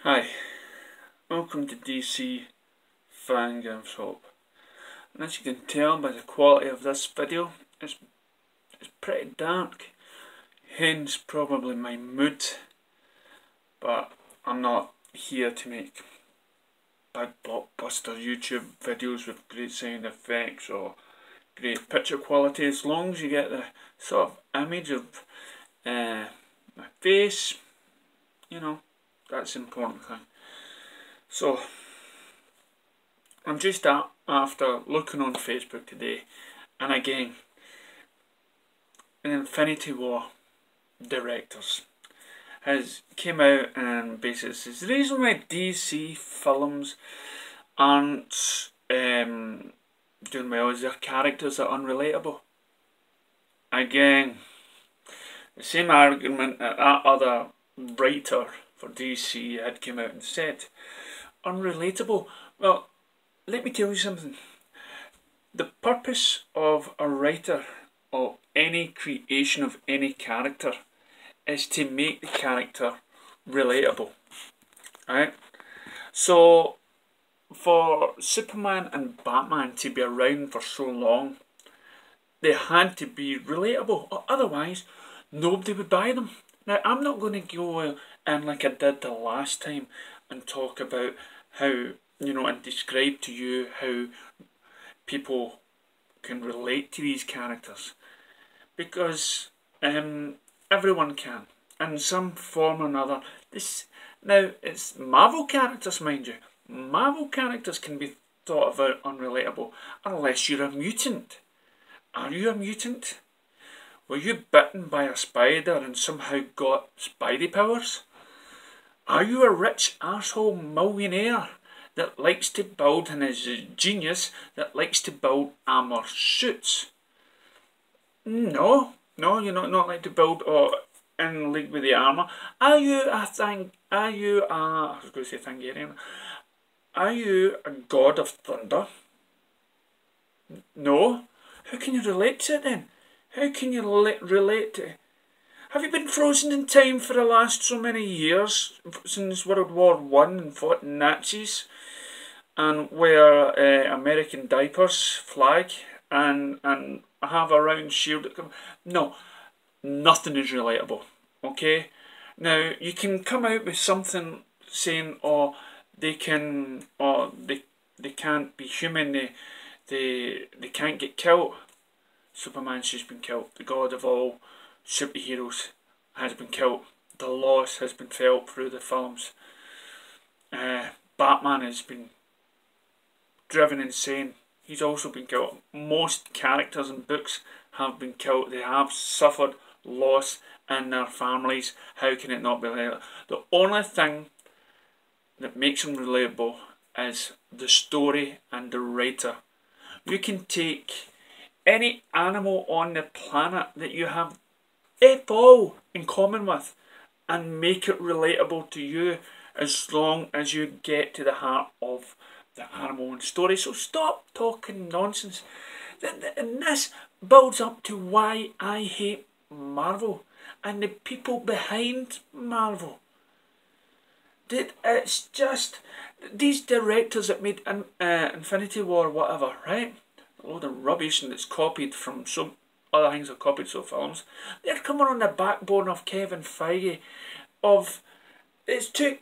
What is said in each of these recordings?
Hi, welcome to DC Fangame Shop. And as you can tell by the quality of this video, it's pretty dark, hence probably my mood. But I'm not here to make big blockbuster YouTube videos with great sound effects or great picture quality. As long as you get the sort of image of my face, you know, that's the important thing. So, I'm just after looking on Facebook today, and again, Infinity War directors has came out and basically says the reason why DC films aren't doing well is their characters are unrelatable. Again, the same argument that other writer for DC had come out and said. Unrelatable. Well, let me tell you something. The purpose of a writer or any creation of any character is to make the character relatable. Right? So, for Superman and Batman to be around for so long, they had to be relatable, or otherwise nobody would buy them. Now, I'm not going to go and like I did the last time and talk about how, you know, and describe to you how people can relate to these characters. Because everyone can, in some form or another. Now, it's Marvel characters, mind you. Marvel characters can be thought about unrelatable unless you're a mutant. Are you a mutant? Were you bitten by a spider and somehow got spidey powers? Are you a rich arsehole millionaire that likes to build and is a genius that likes to build armour suits? No, you're not like to build or in league with the armour. Are you a I was going to say Thangarian. Are you a god of thunder? No. How can you relate to it then? How can you relate to it? Have you been frozen in time for the last so many years, since World War One and fought Nazis, and wear American diapers, flag, and have a round shield? No, nothing is relatable. Okay, now you can come out with something saying, "Oh, they can't be human. They can't get killed." Superman's just been killed. The god of all superheroes has been killed. The loss has been felt through the films. Batman has been driven insane. He's also been killed. Most characters in books have been killed. They have suffered loss in their families. How can it not be relatable? The only thing that makes them relatable is the story and the writer. You can take any animal on the planet that you have all in common with and make it relatable to you, as long as you get to the heart of the animal and story. So stop talking nonsense. And this builds up to why I hate Marvel and the people behind Marvel. It's just these directors that made Infinity War, whatever, right? A load of rubbish, and it's copied from some other things are copied, so films. They're coming on the backbone of Kevin Feige. It's took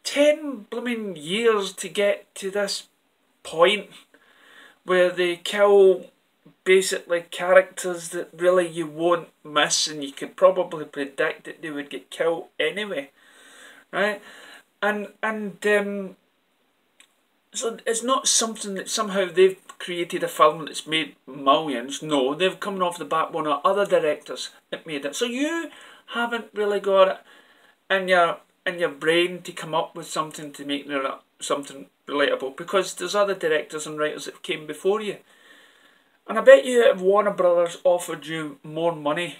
10 blooming years to get to this point where they kill basically characters that really you won't miss, and you could probably predict that they would get killed anyway, right? So it's not something that somehow they've created a film that's made millions. No, they've come off the backbone of other directors that made it. So you haven't really got it in your brain to come up with something to make something relatable, because there's other directors and writers that came before you. And I bet you if Warner Brothers offered you more money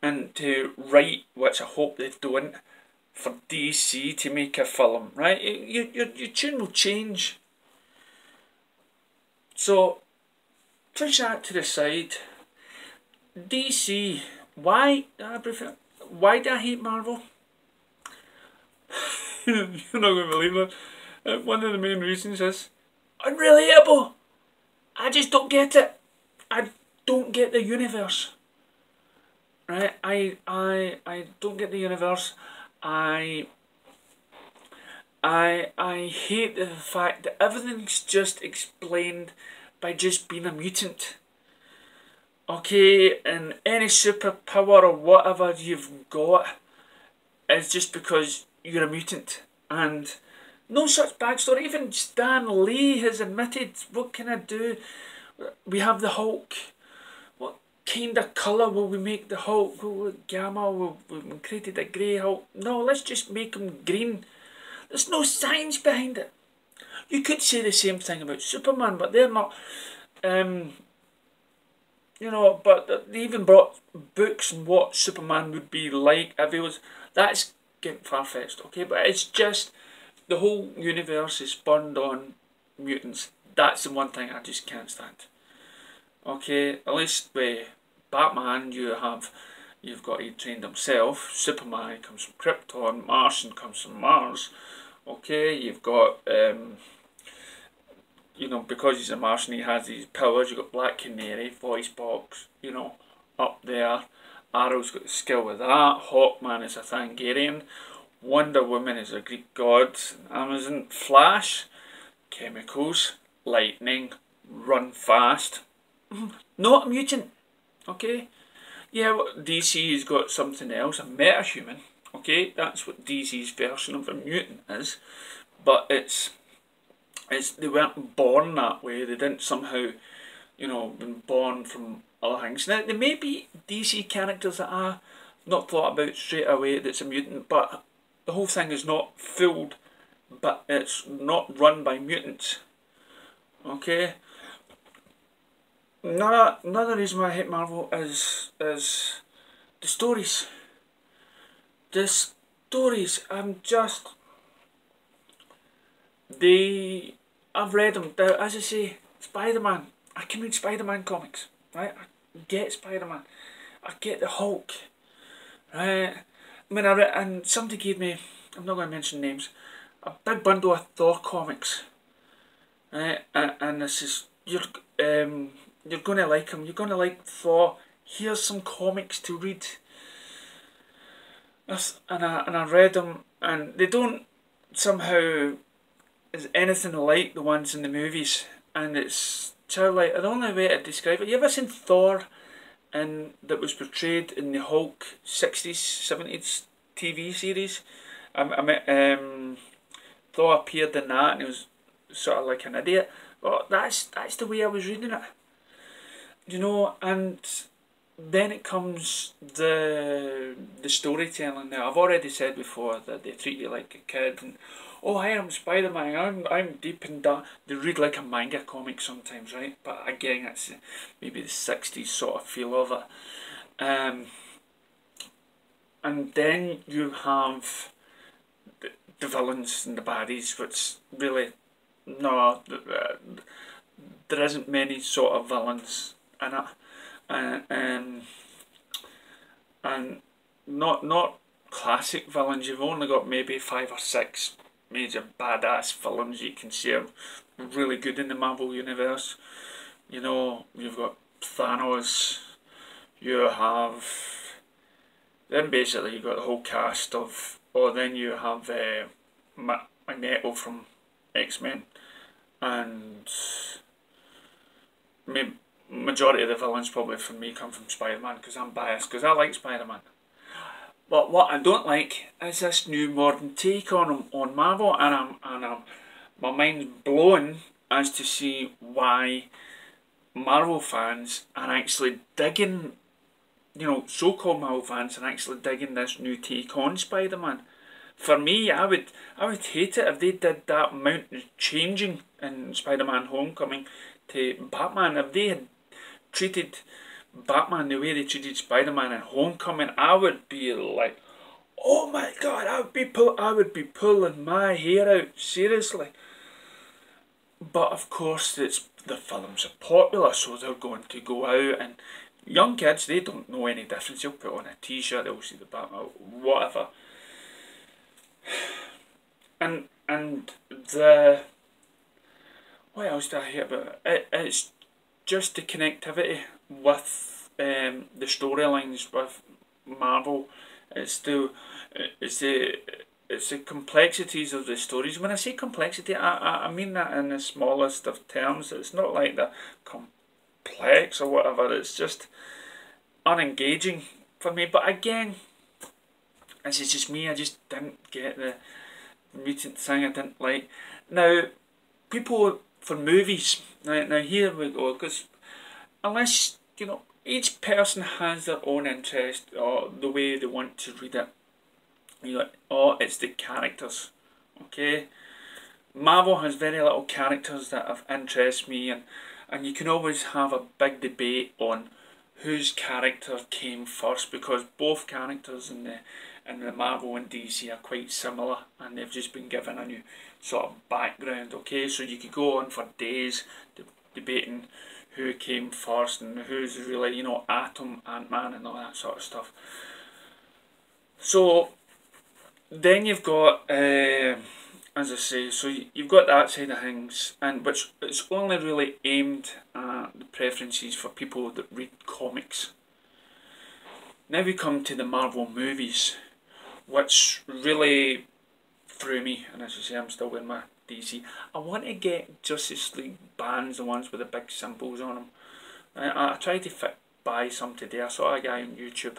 and to write, which I hope they don't, for DC to make a film, right? Your tune will change. So, push that to the side. DC, why do I hate Marvel? You're not going to believe that. One of the main reasons is unrelatable. I just don't get it. I don't get the universe. Right? I don't get the universe. I hate the fact that everything's just explained by just being a mutant. Okay, and any superpower or whatever you've got is just because you're a mutant. And no such backstory. Even Stan Lee has admitted, what can I do? We have the Hulk. What kind of colour will we make the Hulk? Gamma? We've created a grey Hulk. No, let's just make him green. There's no science behind it. You could say the same thing about Superman, but they're not... you know, but they even brought books on what Superman would be like if he was... That's getting far-fetched, okay? But it's just... The whole universe is spawned on mutants. That's the one thing I just can't stand. Okay, at least with Batman you've got he trained himself. Superman comes from Krypton, Martian comes from Mars. Okay, you've got you know, because he's a Martian he has these powers. You've got Black Canary, voice box, you know, up there. Arrow's got the skill with that. Hawkman is a Thangarian. Wonder Woman is a Greek god. Amazon, Flash, chemicals, lightning, run fast. Not a mutant, okay? Yeah, well, DC's got something else, a metahuman, okay? That's what DC's version of a mutant is. But it's they weren't born that way. They didn't somehow, you know, been born from other things. Now, there may be DC characters that I've not thought about straight away that's a mutant, but the whole thing is not filled, but it's not run by mutants. Okay? Another reason why I hate Marvel is the stories. The stories, I've read them. As I say, Spider-Man, I can read Spider-Man comics, right? I get Spider-Man. I get the Hulk, right? I mean, and somebody gave me, I'm not going to mention names, a big bundle of Thor comics, right? And this is, you're going to like them. You're going to like Thor. Here's some comics to read. And I read them, and they don't somehow is anything like the ones in the movies, and it's childlike. The only way to describe it, you ever seen Thor that was portrayed in the Hulk 60s, 70s TV series? Thor appeared in that and he was sort of like an idiot. Well, that's the way I was reading it. You know, and then it comes the storytelling. Now, I've already said before that they treat you like a kid and, oh, hi, I'm Spider-Man, I'm deep in that. They read like a manga comic sometimes, right? But again, it's maybe the 60s sort of feel of it. And then you have the villains and the baddies, which really, no, there isn't many sort of villains in it. And not classic villains. You've only got maybe 5 or 6 major badass villains you can see are really good in the Marvel universe. You know, you've got Thanos, you have, then basically you've got the whole cast of, or then you have Magneto from X-Men, and maybe majority of the villains probably for me come from Spider-Man, because I'm biased, because I like Spider-Man. But what I don't like is this new modern take on Marvel, and my mind's blown as to see why Marvel fans are actually digging, you know, so-called Marvel fans are actually digging this new take on Spider-Man. For me, I would hate it if they did that amount of changing in Spider-Man Homecoming to Batman. If they had treated Batman the way they treated Spider-Man in Homecoming, I would be like, oh my god, I would be pulling my hair out, seriously. But of course, the films are popular, so they're going to go out, and young kids, they don't know any difference. They'll put on a t-shirt, they'll see the Batman, whatever. and the what else do I hate about it? It's just the connectivity with the storylines with Marvel. It's the it's the it's the complexities of the stories. When I say complexity, I mean that in the smallest of terms. It's not like the complex or whatever. It's just unengaging for me. But again, this is just me. I just didn't get the mutant thing. I didn't like. Now, people for movies. Now here we go. Because unless each person has their own interest or the way they want to read it. You're like, oh, it's the characters. Okay, Marvel has very little characters that have interest me, and you can always have a big debate on whose character came first, because both characters in the Marvel and DC are quite similar, and they've just been given a new sort of background. Okay, so you could go on for days debating who came first and who's really, Atom, Ant-Man and all that sort of stuff. So then you've got, as I say, so you've got that side of things, and which it's only really aimed at the preferences for people that read comics. Now we come to the Marvel movies, which really threw me, and as I say, I'm still with my DC. I want to get Justice League bands, the ones with the big symbols on them. I tried to buy some today. I saw a guy on YouTube,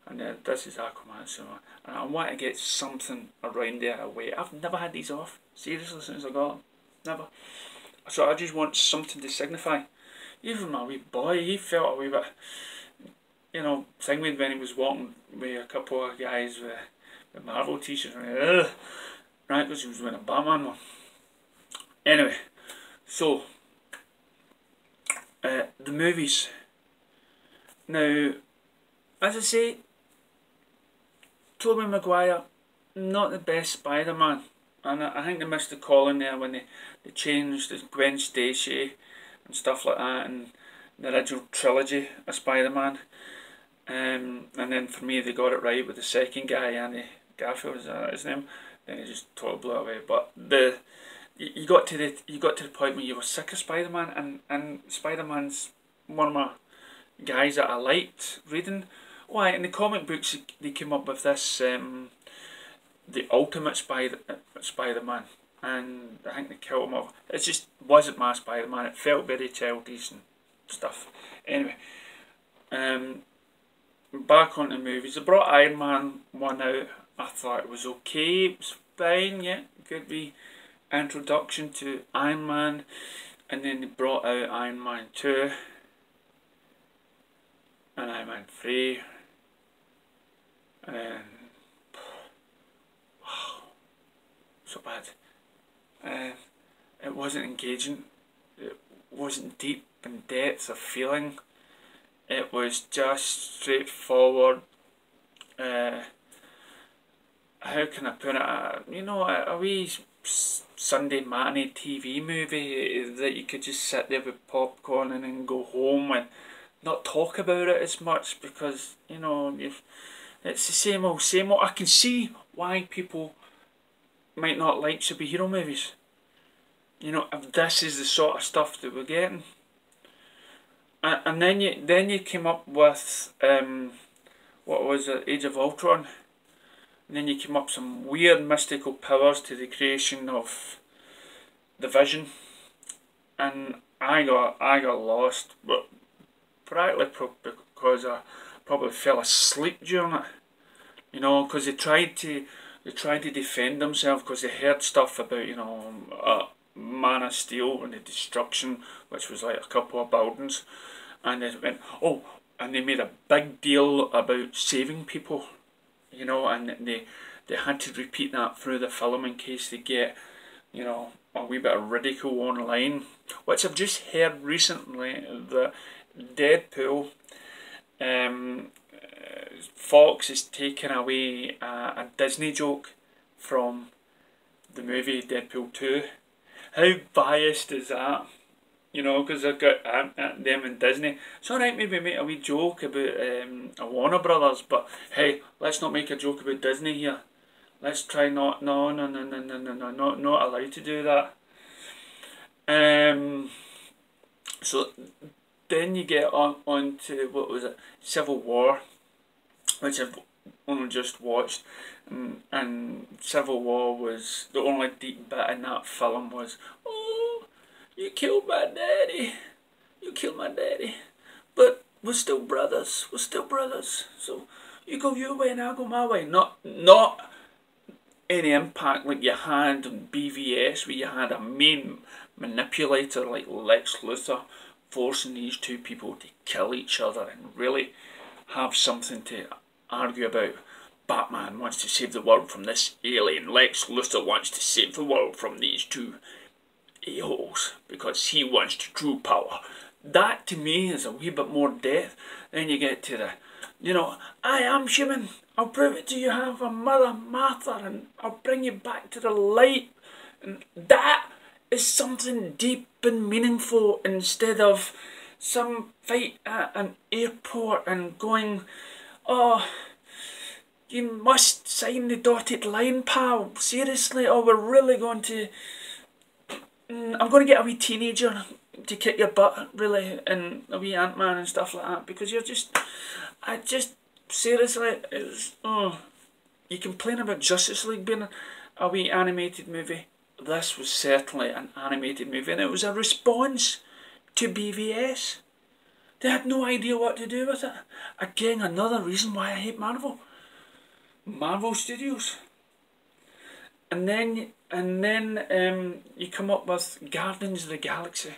and this is Aquaman, so and I want to get something around there away. I've never had these off, seriously, since I got them. Never. So I just want something to signify. Even my wee boy, he felt a wee bit, thing when he was walking with a couple of guys with Marvel t-shirts, right, because he was wearing a Batman one. Anyway, so the movies. Now, as I say, Tobey Maguire, not the best Spider-Man, and I think they missed the call in there when they changed the Gwen Stacy and stuff like that in the original trilogy of Spider-Man. And then for me they got it right with the second guy, Andy Garfield, is that his name? Then he just totally blew it away. But you got to the point where you were sick of Spider-Man, and Spider-Man's one of my guys that I liked reading. Why, in the comic books they came up with this the ultimate Spider-Man, and I think they killed him off. It just wasn't my Spider-Man. It felt very childish and stuff. Anyway, back on the movies. They brought Iron Man 1 out. I thought it was okay. It was fine, yeah. Good wee introduction to Iron Man. And then they brought out Iron Man 2 and Iron Man 3. And wow, so bad. It wasn't engaging. It wasn't deep in depth of feeling. It was just straightforward. How can I put it? A wee Sunday matinee TV movie that you could just sit there with popcorn and then go home and not talk about it as much, because it's the same old, same old. I can see why people might not like superhero movies. If this is the sort of stuff that we're getting. And then you came up with what was it, Age of Ultron. And then you came up with some weird mystical powers to the creation of the Vision, and I got lost, but practically because I probably fell asleep during it. Because they tried to defend themselves, because they heard stuff about Man of Steel and the destruction, which was like a couple of buildings, and they went, oh, and they made a big deal about saving people, and they had to repeat that through the film in case they get, a wee bit of ridicule online, which I've just heard recently that Deadpool, Fox is taking away a Disney joke from the movie Deadpool 2. How biased is that? Because I've got them and Disney. It's alright maybe make a wee joke about a Warner Brothers, but hey, let's not make a joke about Disney here. Let's try not, no, no, no, no, no, no, no, not allowed to do that. So then you get on to, what was it, Civil War, which I've only just watched, and Civil War was, the only deep bit in that film was, oh, you killed my daddy, you killed my daddy, but we're still brothers, so you go your way and I'll go my way. Not any impact like you had on BVS, where you had a main manipulator like Lex Luthor forcing these two people to kill each other and really have something to argue about. Batman wants to save the world from this alien, Lex Luthor wants to save the world from these two a-holes because he wants the true power. That to me is a wee bit more depth. Then you get to the, you know, I am human, I'll prove it to you, have a mother, Martha, and I'll bring you back to the light. And that is something deep and meaningful, instead of some fight at an airport and going, oh, you must sign the dotted line, pal, seriously, or we're really going to, I'm going to get a wee teenager to kick your butt, really, and a wee Ant-Man and stuff like that, because you're just, seriously, it was, oh, you complain about Justice League being a wee animated movie. This was certainly an animated movie, and it was a response to BVS. They had no idea what to do with it. Again, another reason why I hate Marvel. Marvel Studios. And then you come up with Guardians of the Galaxy,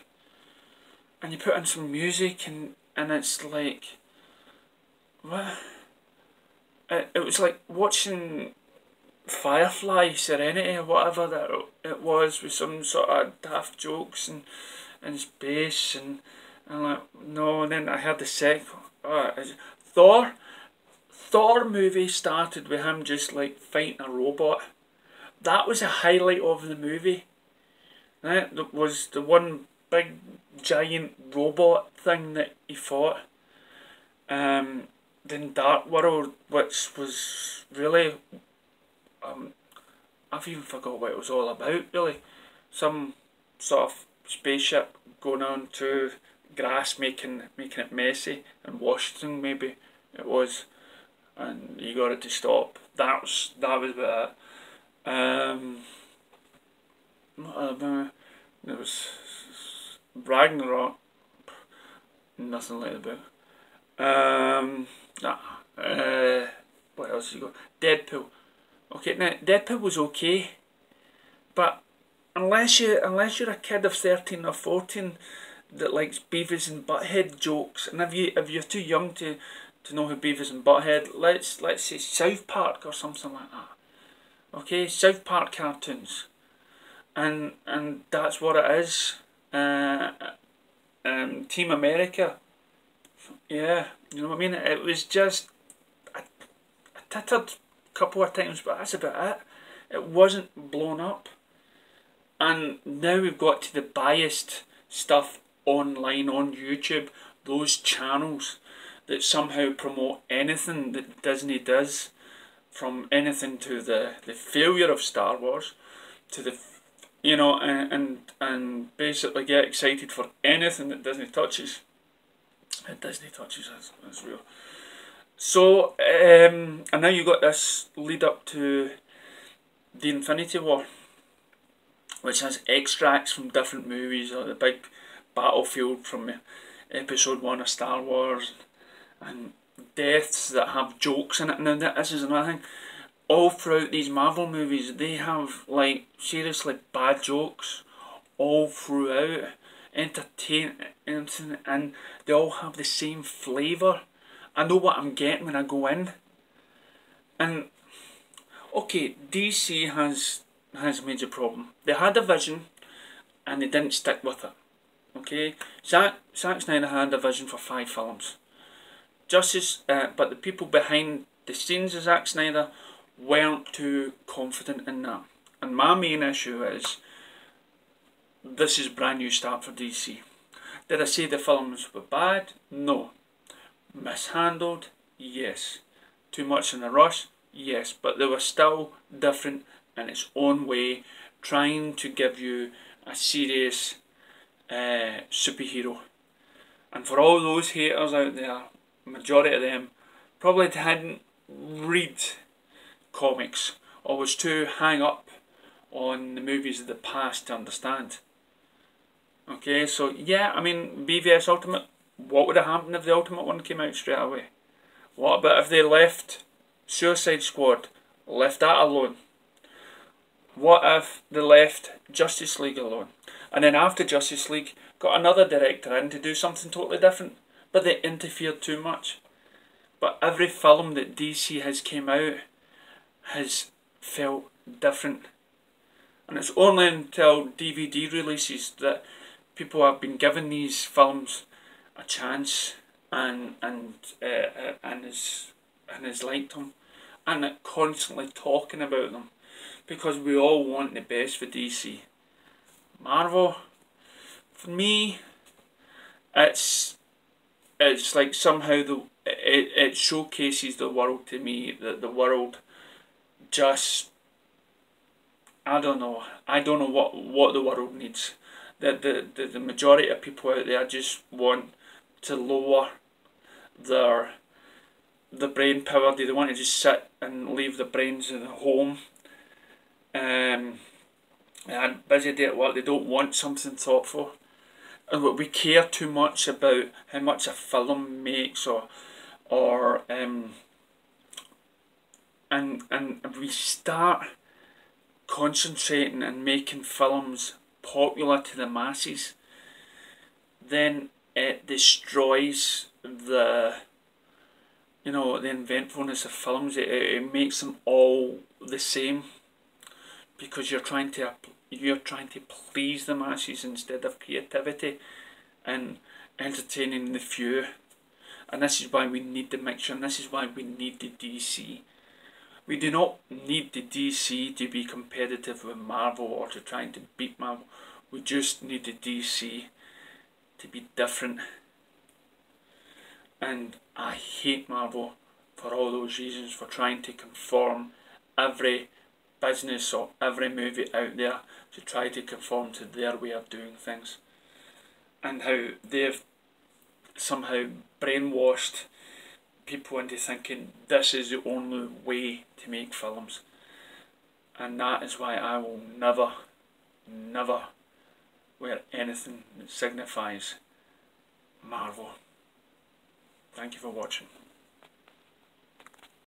and you put in some music, and it's like, what? It was like watching Firefly, Serenity, or whatever that it was, with some sort of daft jokes and space, and like, no. And then I heard the Thor movie started with him just like fighting a robot. That was a highlight of the movie. Right? That was the one big giant robot thing that he fought. Then Dark World, which was really, I've even forgot what it was all about, really. Some sort of spaceship going on to grass, making it messy, and Washington maybe it was, and you got it to stop. That was about it. There was Ragnarok, nothing like the book. What else you got? Deadpool. Okay, now Deadpool was okay, but unless you're a kid of 13 or 14 that likes Beavis and Butthead jokes, and if you're too young to know who Beavis and Butthead, let's say South Park or something like that. Okay, South Park cartoons, and that's what it is. Team America. Yeah, you know what I mean? It was just, I tittered a couple of times, but that's about it. It wasn't blown up. And now we've got to the biased stuff online on YouTube, those channels that somehow promote anything that Disney does, from anything to the failure of Star Wars, to the, you know, and basically get excited for anything that Disney touches. Disney touches is real. So, and now you got this lead up to the Infinity War, which has extracts from different movies, or the big battlefield from Episode 1 of Star Wars, and deaths that have jokes in it. Now this is another thing, all throughout these Marvel movies, they have like seriously bad jokes all throughout, entertaining, and they all have the same flavour. I know what I'm getting when I go in. And okay, DC has a major problem. They had a vision and they didn't stick with it. Okay, Zack Snyder had a vision for 5 films. But the people behind the scenes of Zack Snyder weren't too confident in that. And my main issue is, this is a brand new start for DC. Did I say the films were bad? No. Mishandled? Yes. Too much in a rush? yes, but they were still different in its own way, trying to give you a serious superhero. And for all those haters out there, majority of them probably didn't read comics or was too hang up on the movies of the past to understand. Okay, so yeah, I mean, BVS Ultimate, what would have happened if the Ultimate one came out straight away? What about if they left Suicide Squad, left that alone? What if they left Justice League alone? And then after Justice League, got another director in to do something totally different, but they interfered too much. But every film that DC has came out has felt different. And it's only until DVD releases that people have been given these films a chance and has liked them, and constantly talking about them, because we all want the best for DC. Marvel, for me, it's like somehow it showcases the world to me, that the world just, I don't know what the world needs. The majority of people out there just want to lower the brain power. They want to just sit and leave the brains at home. And busy day at work. They don't want something thoughtful. And we care too much about how much a film makes, and we start concentrating and making films popular to the masses, then it destroys the inventfulness of films. It makes them all the same, because you're trying to please the masses instead of creativity and entertaining the few. And this is why we need the mixture, and this is why we need the DC. We do not need the DC to be competitive with Marvel or to trying to beat Marvel. We just need the DC to be different. And I hate Marvel for all those reasons, for trying to conform every business or every movie out there to try to conform to their way of doing things, and how they've somehow brainwashed people into thinking this is the only way to make films. And that is why I will never wear anything that signifies Marvel. Thank you for watching.